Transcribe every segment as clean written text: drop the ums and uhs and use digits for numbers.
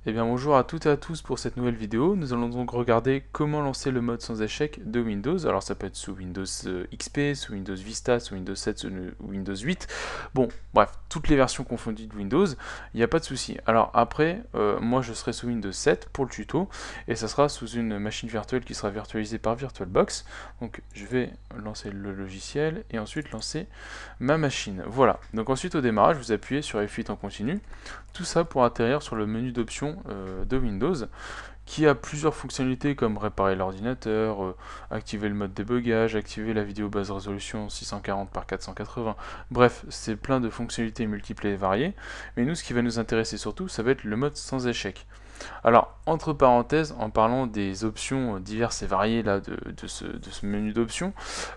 Eh bien bonjour à toutes et à tous pour cette nouvelle vidéo. Nous allons donc regarder comment lancer le mode sans échec de Windows. Alors ça peut être sous Windows XP, sous Windows Vista, sous Windows 7, sous Windows 8. Bon, bref, toutes les versions confondues de Windows, il n'y a pas de souci. Alors après, moi je serai sous Windows 7 pour le tuto, et ça sera sous une machine virtuelle qui sera virtualisée par VirtualBox. Donc je vais lancer le logiciel et ensuite lancer ma machine. Voilà, donc ensuite au démarrage, vous appuyez sur F8 en continu. Tout ça pour atterrir sur le menu d'options de Windows qui a plusieurs fonctionnalités comme réparer l'ordinateur, activer le mode débugage, activer la vidéo basse résolution 640 par 480. Bref, c'est plein de fonctionnalités multiples et variées. Mais nous, ce qui va nous intéresser surtout, ça va être le mode sans échec. Alors, entre parenthèses, en parlant des options diverses et variées là, de ce menu d'options,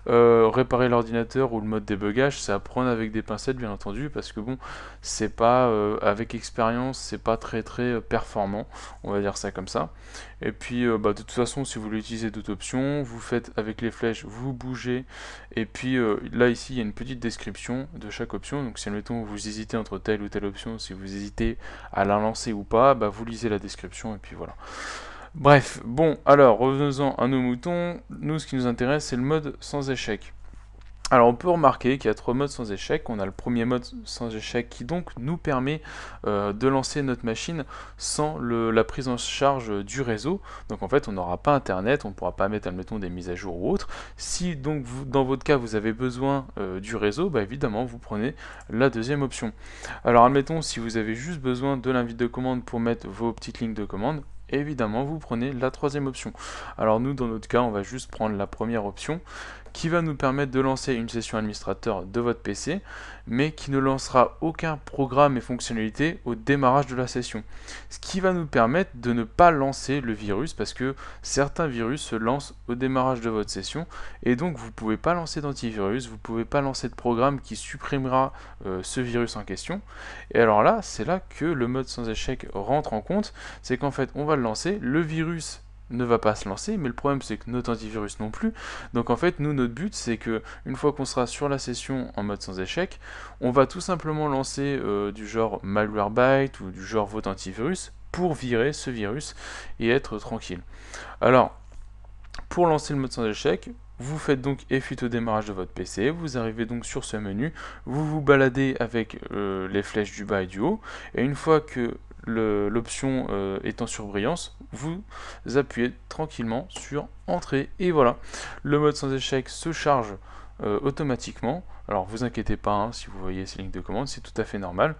réparer l'ordinateur ou le mode débugage, c'est à prendre avec des pincettes bien entendu, parce que bon, c'est pas, avec expérience, c'est pas très performant, on va dire ça comme ça. Et puis, de toute façon, si vous voulez utiliser d'autres options, vous faites avec les flèches, vous bougez, et puis là ici, il y a une petite description de chaque option, donc si admettons vous hésitez entre telle ou telle option, si vous hésitez à la lancer ou pas, vous lisez la description, et puis voilà. Bref, bon, alors revenons-en à nos moutons. Nous, ce qui nous intéresse, c'est le mode sans échec. Alors on peut remarquer qu'il y a trois modes sans échec. On a le premier mode sans échec qui donc nous permet de lancer notre machine sans la prise en charge du réseau. Donc en fait on n'aura pas internet, on ne pourra pas mettre admettons des mises à jour ou autre. Si donc vous, dans votre cas vous avez besoin du réseau, évidemment vous prenez la deuxième option. Alors admettons si vous avez juste besoin de l'invite de commande pour mettre vos petites lignes de commande, évidemment vous prenez la troisième option. Alors nous dans notre cas on va juste prendre la première option qui va nous permettre de lancer une session administrateur de votre PC, mais qui ne lancera aucun programme et fonctionnalité au démarrage de la session. Ce qui va nous permettre de ne pas lancer le virus, parce que certains virus se lancent au démarrage de votre session, et donc vous ne pouvez pas lancer d'antivirus, vous ne pouvez pas lancer de programme qui supprimera ce virus en question. Et alors là, c'est là que le mode sans échec rentre en compte, c'est qu'en fait on va le lancer, le virus ne va pas se lancer, mais le problème c'est que notre antivirus non plus. Donc en fait nous notre but c'est que une fois qu'on sera sur la session en mode sans échec, on va tout simplement lancer du genre Malwarebytes ou du genre votre antivirus pour virer ce virus et être tranquille. Alors pour lancer le mode sans échec, vous faites donc F8 au démarrage de votre PC, vous arrivez donc sur ce menu, vous vous baladez avec les flèches du bas et du haut, et une fois que l'option est en surbrillance, vous appuyez tranquillement sur Entrée, et voilà, le mode sans échec se charge automatiquement. Alors vous inquiétez pas hein, si vous voyez ces lignes de commande, c'est tout à fait normal.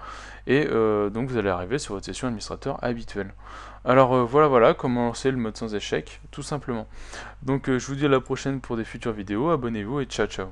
Et donc vous allez arriver sur votre session administrateur habituelle. Alors voilà comment lancer le mode sans échec, tout simplement. Donc je vous dis à la prochaine pour des futures vidéos, abonnez-vous et ciao ciao.